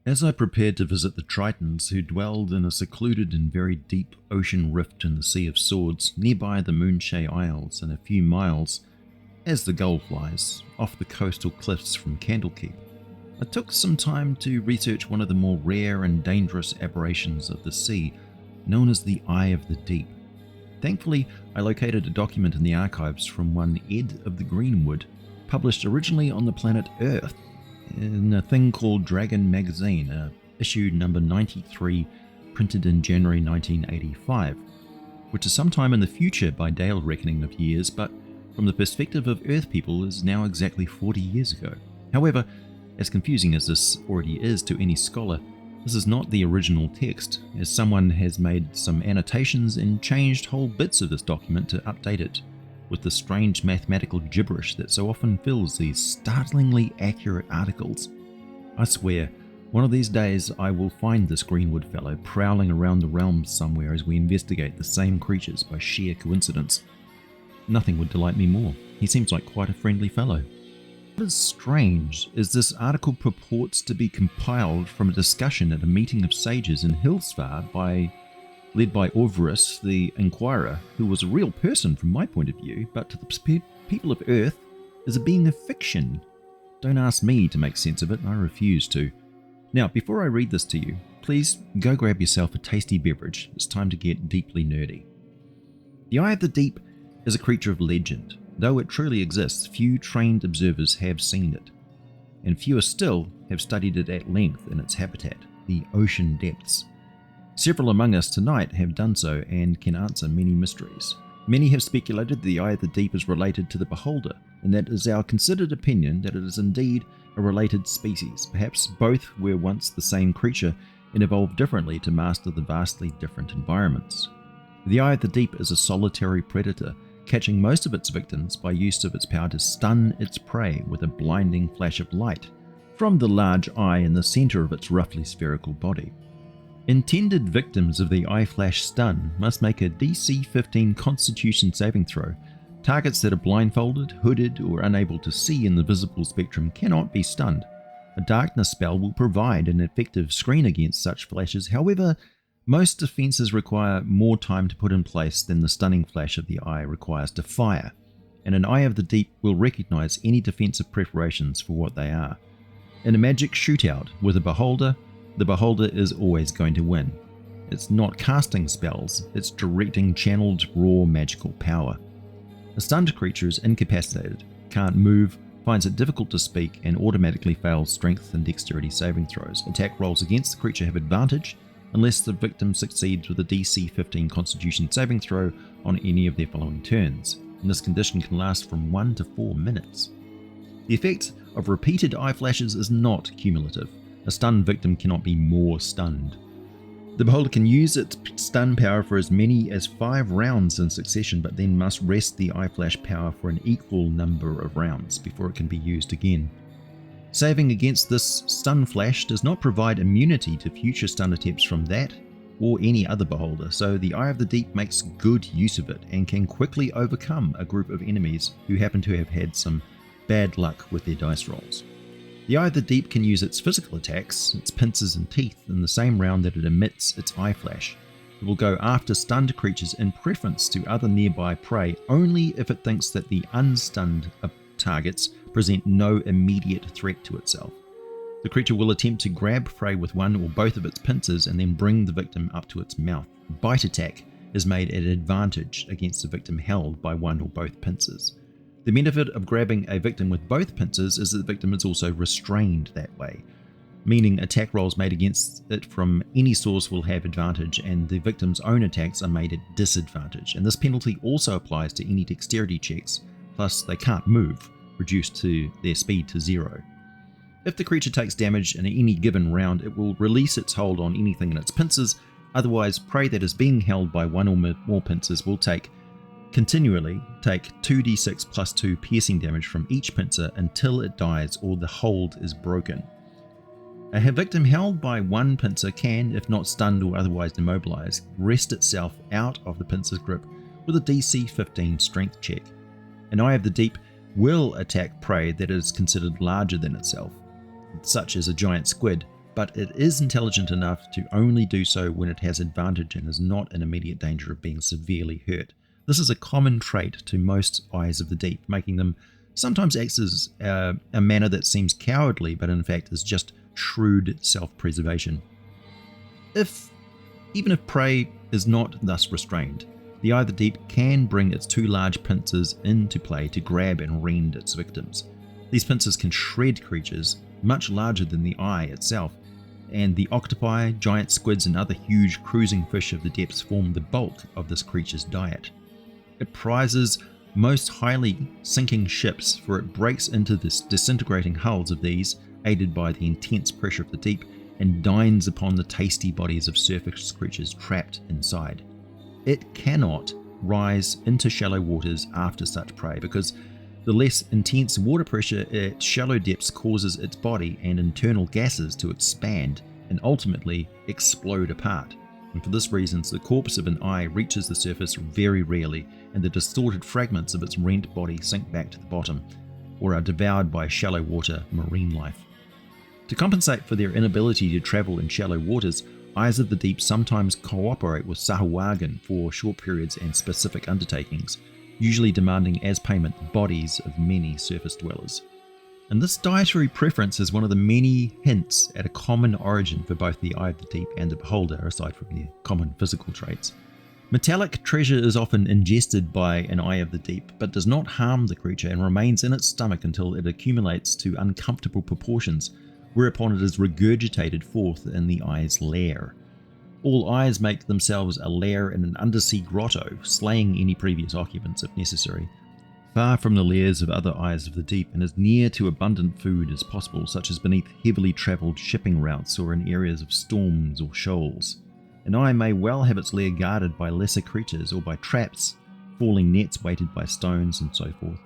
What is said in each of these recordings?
As I prepared to visit the Tritons who dwelled in a secluded and very deep ocean rift in the Sea of Swords, nearby the Moonshae Isles and a few miles, as the gull flies, off the coastal cliffs from Candlekeep, I took some time to research one of the more rare and dangerous aberrations of the sea, known as the Eye of the Deep. Thankfully, I located a document in the archives from one Ed of the Greenwood, published originally on the planet Earth, in a thing called Dragon Magazine, issue number 93, printed in January 1985, which is sometime in the future by Dale reckoning of years, but from the perspective of Earth people is now exactly 40 years ago. However, as confusing as this already is to any scholar, this is not the original text, as someone has made some annotations and changed whole bits of this document to update it with the strange mathematical gibberish that so often fills these startlingly accurate articles. I swear, one of these days I will find this Greenwood fellow prowling around the realms somewhere as we investigate the same creatures by sheer coincidence. Nothing would delight me more. He seems like quite a friendly fellow. What is strange is this article purports to be compiled from a discussion at a meeting of sages in Hillsfar led by Orvarus the Inquirer, who was a real person from my point of view, but to the people of Earth is a being of fiction. Don't ask me to make sense of it, I refuse to. Now, before I read this to you, please go grab yourself a tasty beverage. It's time to get deeply nerdy. The Eye of the Deep is a creature of legend. Though it truly exists, few trained observers have seen it, and fewer still have studied it at length in its habitat, the ocean depths. Several among us tonight have done so and can answer many mysteries. Many have speculated the Eye of the Deep is related to the Beholder, and that is our considered opinion that it is indeed a related species. Perhaps both were once the same creature and evolved differently to master the vastly different environments. The Eye of the Deep is a solitary predator, catching most of its victims by use of its power to stun its prey with a blinding flash of light from the large eye in the center of its roughly spherical body. Intended victims of the eye flash stun must make a DC 15 Constitution saving throw. Targets that are blindfolded, hooded, or unable to see in the visible spectrum cannot be stunned. A darkness spell will provide an effective screen against such flashes. However, most defenses require more time to put in place than the stunning flash of the eye requires to fire, and an Eye of the Deep will recognize any defensive preparations for what they are. In a magic shootout with a Beholder, the Beholder is always going to win. It's not casting spells, it's directing channeled raw magical power. A stunned creature is incapacitated, can't move, finds it difficult to speak, and automatically fails strength and dexterity saving throws. Attack rolls against the creature have advantage, unless the victim succeeds with a DC 15 Constitution saving throw on any of their following turns, and this condition can last from 1 to 4 minutes. The effect of repeated eye flashes is not cumulative. A stunned victim cannot be more stunned. The Beholder can use its stun power for as many as 5 rounds in succession, but then must rest the eye flash power for an equal number of rounds before it can be used again. Saving against this stun flash does not provide immunity to future stun attempts from that or any other Beholder, so the Eye of the Deep makes good use of it and can quickly overcome a group of enemies who happen to have had some bad luck with their dice rolls. The Eye of the Deep can use its physical attacks, its pincers and teeth, in the same round that it emits its eye flash. It will go after stunned creatures in preference to other nearby prey only if it thinks that the unstunned targets present no immediate threat to itself. The creature will attempt to grab prey with one or both of its pincers and then bring the victim up to its mouth. Bite attack is made at advantage against the victim held by one or both pincers. The benefit of grabbing a victim with both pincers is that the victim is also restrained that way, meaning attack rolls made against it from any source will have advantage and the victim's own attacks are made at disadvantage, and this penalty also applies to any dexterity checks, plus they can't move, reduced to their speed to 0. If the creature takes damage in any given round, it will release its hold on anything in its pincers, otherwise prey that is being held by one or more pincers will continually take 2d6 plus 2 piercing damage from each pincer until it dies or the hold is broken. A victim held by one pincer can, if not stunned or otherwise immobilized, wrest itself out of the pincer's grip with a DC 15 strength check. An Eye of the Deep will attack prey that is considered larger than itself, such as a giant squid, but it is intelligent enough to only do so when it has advantage and is not in immediate danger of being severely hurt. This is a common trait to most eyes of the deep, making them sometimes act as a manner that seems cowardly, but in fact is just shrewd self-preservation. Even if prey is not thus restrained, the eye of the deep can bring its two large pincers into play to grab and rend its victims. These pincers can shred creatures much larger than the eye itself, and the octopi, giant squids and other huge cruising fish of the depths form the bulk of this creature's diet. It prizes most highly sinking ships, for it breaks into the disintegrating hulls of these, aided by the intense pressure of the deep, and dines upon the tasty bodies of surface creatures trapped inside. It cannot rise into shallow waters after such prey, because the less intense water pressure at shallow depths causes its body and internal gases to expand and ultimately explode apart. And for this reason, the corpse of an eye reaches the surface very rarely, and the distorted fragments of its rent body sink back to the bottom, or are devoured by shallow water marine life. To compensate for their inability to travel in shallow waters, eyes of the deep sometimes cooperate with Sahuagin for short periods and specific undertakings, usually demanding as payment the bodies of many surface dwellers. And this dietary preference is one of the many hints at a common origin for both the eye of the deep and the beholder, aside from their common physical traits. Metallic treasure is often ingested by an eye of the deep, but does not harm the creature and remains in its stomach until it accumulates to uncomfortable proportions, whereupon it is regurgitated forth in the eye's lair. All eyes make themselves a lair in an undersea grotto, slaying any previous occupants if necessary, far from the lairs of other eyes of the deep, and as near to abundant food as possible, such as beneath heavily travelled shipping routes or in areas of storms or shoals. An eye may well have its lair guarded by lesser creatures or by traps, falling nets weighted by stones and so forth,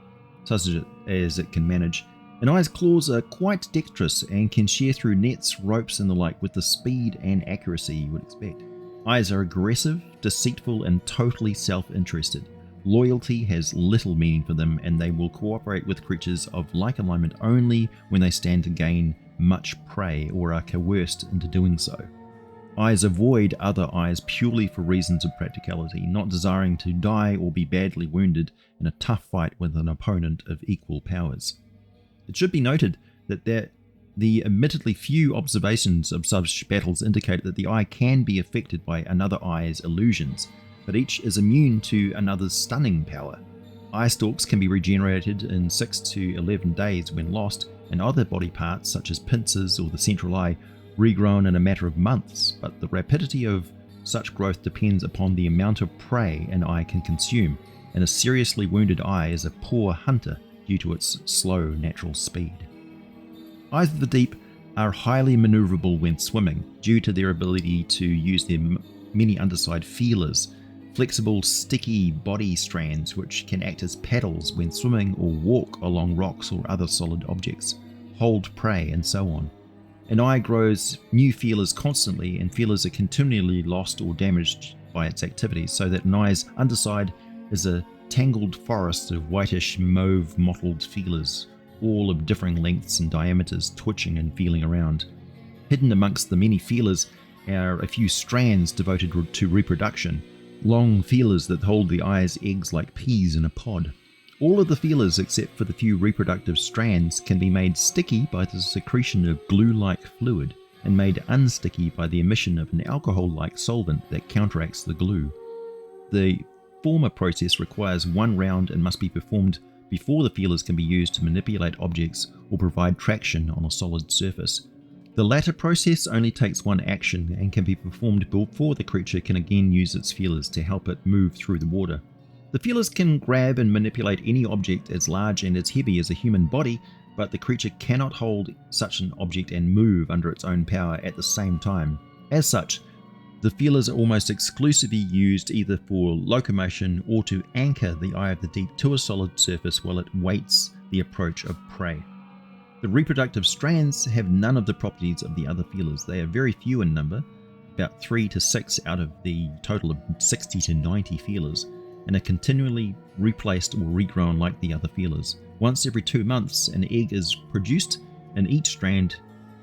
such as it can manage. An eye's claws are quite dexterous and can shear through nets, ropes and the like with the speed and accuracy you would expect. Eyes are aggressive, deceitful and totally self-interested. Loyalty has little meaning for them, and they will cooperate with creatures of like alignment only when they stand to gain much prey or are coerced into doing so. Eyes avoid other eyes purely for reasons of practicality, not desiring to die or be badly wounded in a tough fight with an opponent of equal powers. It should be noted that the admittedly few observations of such battles indicate that the eye can be affected by another eye's illusions, but each is immune to another's stunning power. Eye stalks can be regenerated in 6 to 11 days when lost, and other body parts such as pincers or the central eye regrown in a matter of months, but the rapidity of such growth depends upon the amount of prey an eye can consume, and a seriously wounded eye is a poor hunter due to its slow natural speed. Eyes of the deep are highly maneuverable when swimming, due to their ability to use their many underside feelers, flexible sticky body strands which can act as paddles when swimming or walk along rocks or other solid objects, hold prey and so on. An eye grows new feelers constantly, and feelers are continually lost or damaged by its activities, so that an eye's underside is a tangled forest of whitish mauve mottled feelers, all of differing lengths and diameters, twitching and feeling around. Hidden amongst the many feelers are a few strands devoted to reproduction, long feelers that hold the eye's eggs like peas in a pod. All of the feelers, except for the few reproductive strands, can be made sticky by the secretion of glue-like fluid, and made unsticky by the emission of an alcohol-like solvent that counteracts the glue. The former process requires one round and must be performed before the feelers can be used to manipulate objects or provide traction on a solid surface. The latter process only takes one action and can be performed before the creature can again use its feelers to help it move through the water. The feelers can grab and manipulate any object as large and as heavy as a human body, but the creature cannot hold such an object and move under its own power at the same time. As such, the feelers are almost exclusively used either for locomotion or to anchor the eye of the deep to a solid surface while it waits the approach of prey. The reproductive strands have none of the properties of the other feelers. They are very few in number, about 3 to 6 out of the total of 60 to 90 feelers, and are continually replaced or regrown like the other feelers. Once every 2 months, an egg is produced, and each strand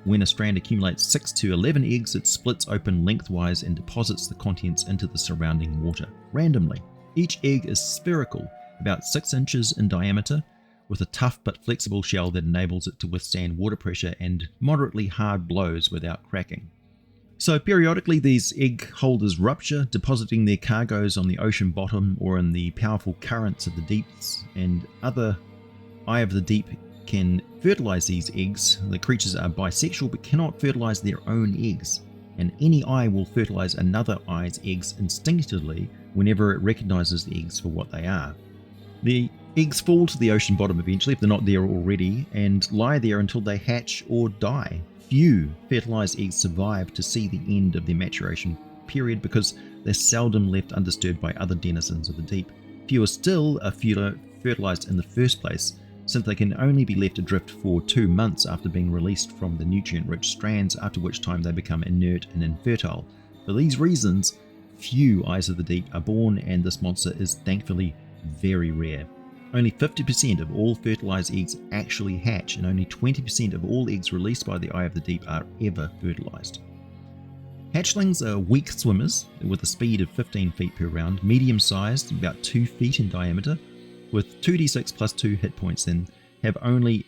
When a strand accumulates 6 to 11 eggs, it splits open lengthwise and deposits the contents into the surrounding water, randomly. Each egg is spherical, about 6 inches in diameter, with a tough but flexible shell that enables it to withstand water pressure and moderately hard blows without cracking. So periodically these egg holders rupture, depositing their cargoes on the ocean bottom or in the powerful currents of the deeps, and other eye of the deep can fertilize these eggs. The creatures are bisexual but cannot fertilize their own eggs, and any eye will fertilize another eye's eggs instinctively whenever it recognizes the eggs for what they are. The eggs fall to the ocean bottom eventually if they're not there already, and lie there until they hatch or die. Few fertilized eggs survive to see the end of their maturation period because they're seldom left undisturbed by other denizens of the deep. Fewer still are fertilized in the first place, since they can only be left adrift for 2 months after being released from the nutrient-rich strands, after which time they become inert and infertile. For these reasons, few eyes of the deep are born, and this monster is thankfully very rare. Only 50% of all fertilized eggs actually hatch, and only 20% of all eggs released by the eye of the deep are ever fertilized. Hatchlings are weak swimmers with a speed of 15 feet per round, medium-sized, about 2 feet in diameter, with 2d6 plus 2 hit points, and have only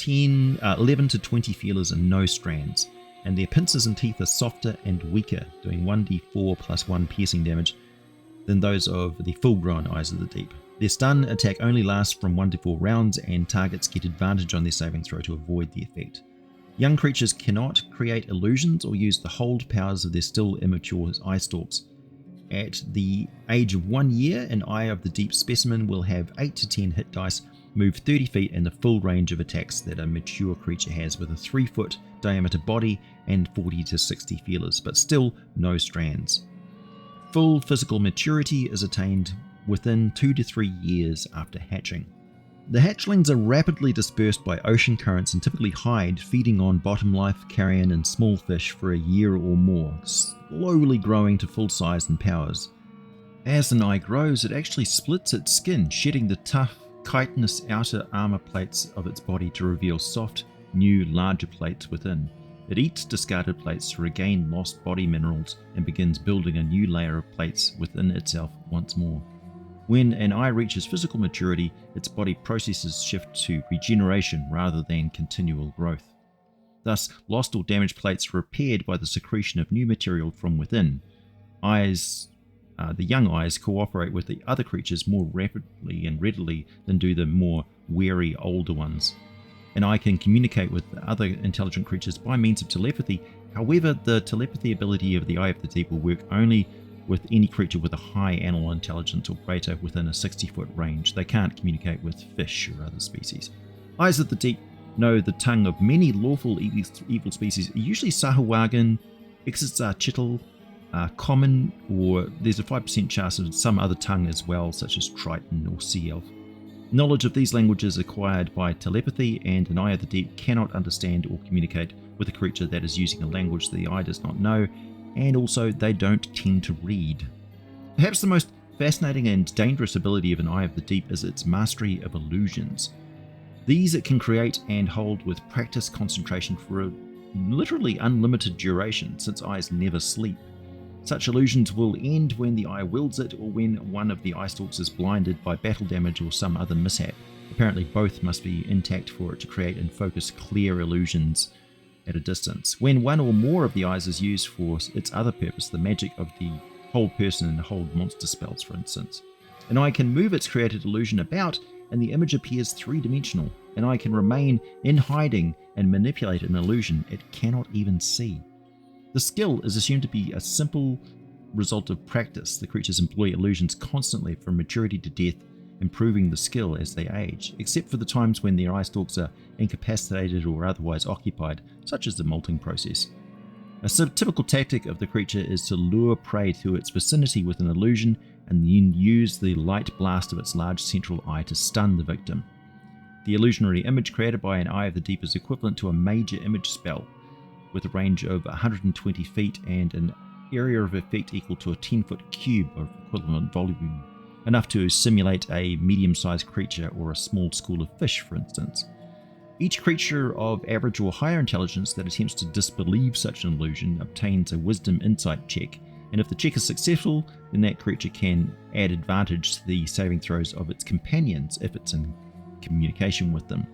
11 to 20 feelers and no strands. And their pincers and teeth are softer and weaker, doing 1d4 plus 1 piercing damage than those of the full-grown eyes of the deep. Their stun attack only lasts from 1 to 4 rounds, and targets get advantage on their saving throw to avoid the effect. Young creatures cannot create illusions or use the hold powers of their still immature eye stalks. At the age of 1 year, an eye of the deep specimen will have 8 to 10 hit dice, move 30 feet, and the full range of attacks that a mature creature has, with a 3-foot diameter body and 40 to 60 feelers, but still no strands. Full physical maturity is attained within 2 to 3 years after hatching. The hatchlings are rapidly dispersed by ocean currents and typically hide, feeding on bottom life, carrion, and small fish for a year or more, slowly growing to full size and powers. As an eye grows, it actually splits its skin, shedding the tough, chitinous outer armor plates of its body to reveal soft, new, larger plates within. It eats discarded plates to regain lost body minerals and begins building a new layer of plates within itself once more. When an eye reaches physical maturity, its body processes shift to regeneration rather than continual growth. Thus, lost or damaged plates are repaired by the secretion of new material from within. The young eyes cooperate with the other creatures more rapidly and readily than do the more wary older ones. An eye can communicate with other intelligent creatures by means of telepathy. However, the telepathy ability of the Eye of the Deep will work only with any creature with a high animal intelligence or greater within a 60-foot range. They can't communicate with fish or other species. Eyes of the Deep know the tongue of many lawful evil species, usually Sahuagin, Ixizar Chittle, common, or there's a 5% chance of some other tongue as well, such as Triton or Sea Elf. Knowledge of these languages acquired by telepathy, and an Eye of the Deep cannot understand or communicate with a creature that is using a language the Eye does not know, and also they don't tend to read. Perhaps the most fascinating and dangerous ability of an Eye of the Deep is its mastery of illusions. These it can create and hold with practice concentration for a literally unlimited duration, since eyes never sleep. Such illusions will end when the eye wields it, or when one of the eye stalks is blinded by battle damage or some other mishap. Apparently both must be intact for it to create and focus clear illusions at a distance. When one or more of the eyes is used for its other purpose, the magic of the hold person and hold monster spells, for instance. An eye can move its created illusion about, and the image appears three-dimensional. An eye can remain in hiding and manipulate an illusion it cannot even see. The skill is assumed to be a simple result of practice. The creatures employ illusions constantly from maturity to death, improving the skill as they age, except for the times when their eye stalks are incapacitated or otherwise occupied, such as the molting process. A typical tactic of the creature is to lure prey to its vicinity with an illusion and then use the light blast of its large central eye to stun the victim. The illusionary image created by an Eye of the Deep is equivalent to a major image spell, with a range of 120 feet and an area of effect equal to a 10-foot cube of equivalent volume, enough to simulate a medium-sized creature or a small school of fish, for instance. Each creature of average or higher intelligence that attempts to disbelieve such an illusion obtains a wisdom insight check, and if the check is successful, then that creature can add advantage to the saving throws of its companions if it's in communication with them.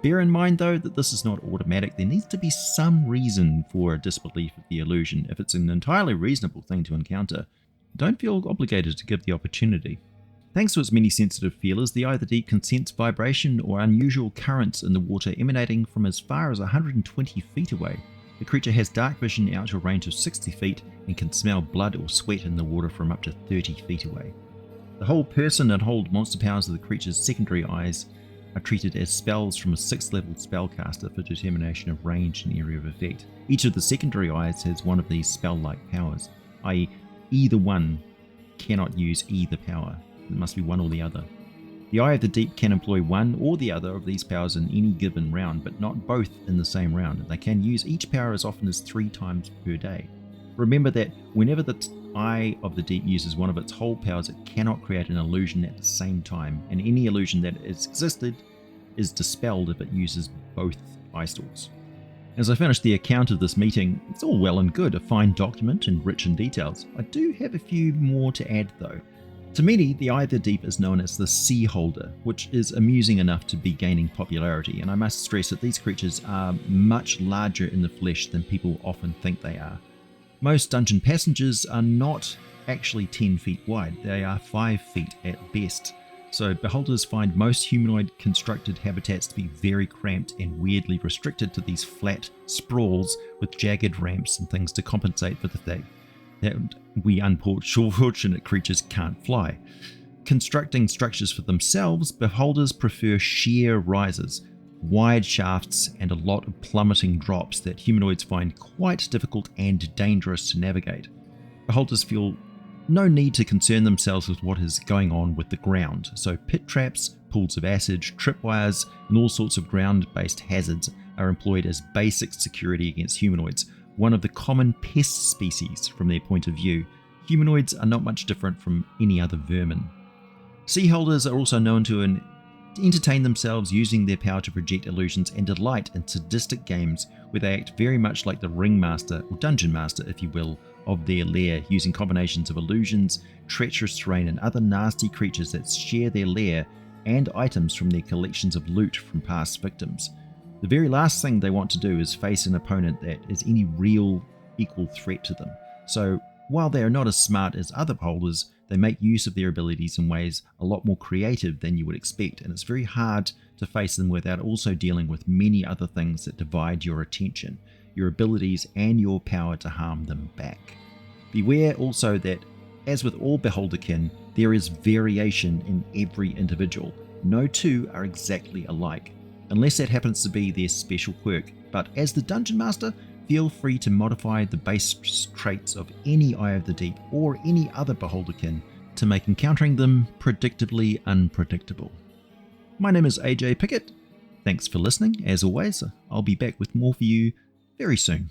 Bear in mind though that this is not automatic. There needs to be some reason for a disbelief of the illusion. If it's an entirely reasonable thing to encounter, don't feel obligated to give the opportunity. Thanks to its many sensitive feelers, the Eye of the Deep can sense vibration or unusual currents in the water emanating from as far as 120 feet away. The creature has dark vision out to a range of 60 feet and can smell blood or sweat in the water from up to 30 feet away. The whole person and hold monster powers of the creature's secondary eyes are treated as spells from a 6th level spellcaster for determination of range and area of effect. Each of the secondary eyes has one of these spell-like powers, i.e. either one cannot use either power. It must be one or the other. The Eye of the Deep can employ one or the other of these powers in any given round, but not both in the same round. They can use each power as often as 3 times per day. Remember that whenever the Eye of the Deep uses one of its whole powers, it cannot create an illusion at the same time, and any illusion that has existed is dispelled if it uses both eye stalks. As I finish the account of this meeting, it's all well and good, a fine document and rich in details. I do have a few more to add though. To many, the Eye of the Deep is known as the Seaholder, which is amusing enough to be gaining popularity, and I must stress that these creatures are much larger in the flesh than people often think they are. Most dungeon passages are not actually 10 feet wide, they are 5 feet at best. So beholders find most humanoid constructed habitats to be very cramped and weirdly restricted to these flat sprawls with jagged ramps and things to compensate for the fact that we unfortunate creatures can't fly. Constructing structures for themselves, beholders prefer sheer rises, wide shafts, and a lot of plummeting drops that humanoids find quite difficult and dangerous to navigate. Beholders feel no need to concern themselves with what is going on with the ground, so pit traps, pools of acid, tripwires, and all sorts of ground-based hazards are employed as basic security against humanoids, one of the common pest species from their point of view. Humanoids are not much different from any other vermin. Seaholders are also known to entertain themselves using their power to project illusions and delight in sadistic games where they act very much like the ringmaster, or dungeon master if you will, of their lair, using combinations of illusions, treacherous terrain, and other nasty creatures that share their lair and items from their collections of loot from past victims. The very last thing they want to do is face an opponent that is any real equal threat to them. So while they are not as smart as other beholders, they make use of their abilities in ways a lot more creative than you would expect, and it's very hard to face them without also dealing with many other things that divide your attention, your abilities, and your power to harm them back. Beware also that, as with all beholderkin, there is variation in every individual. No two are exactly alike, unless that happens to be their special quirk, but as the Dungeon Master, feel free to modify the base traits of any Eye of the Deep or any other beholderkin to make encountering them predictably unpredictable. My name is AJ Pickett. Thanks for listening. As always, I'll be back with more for you very soon.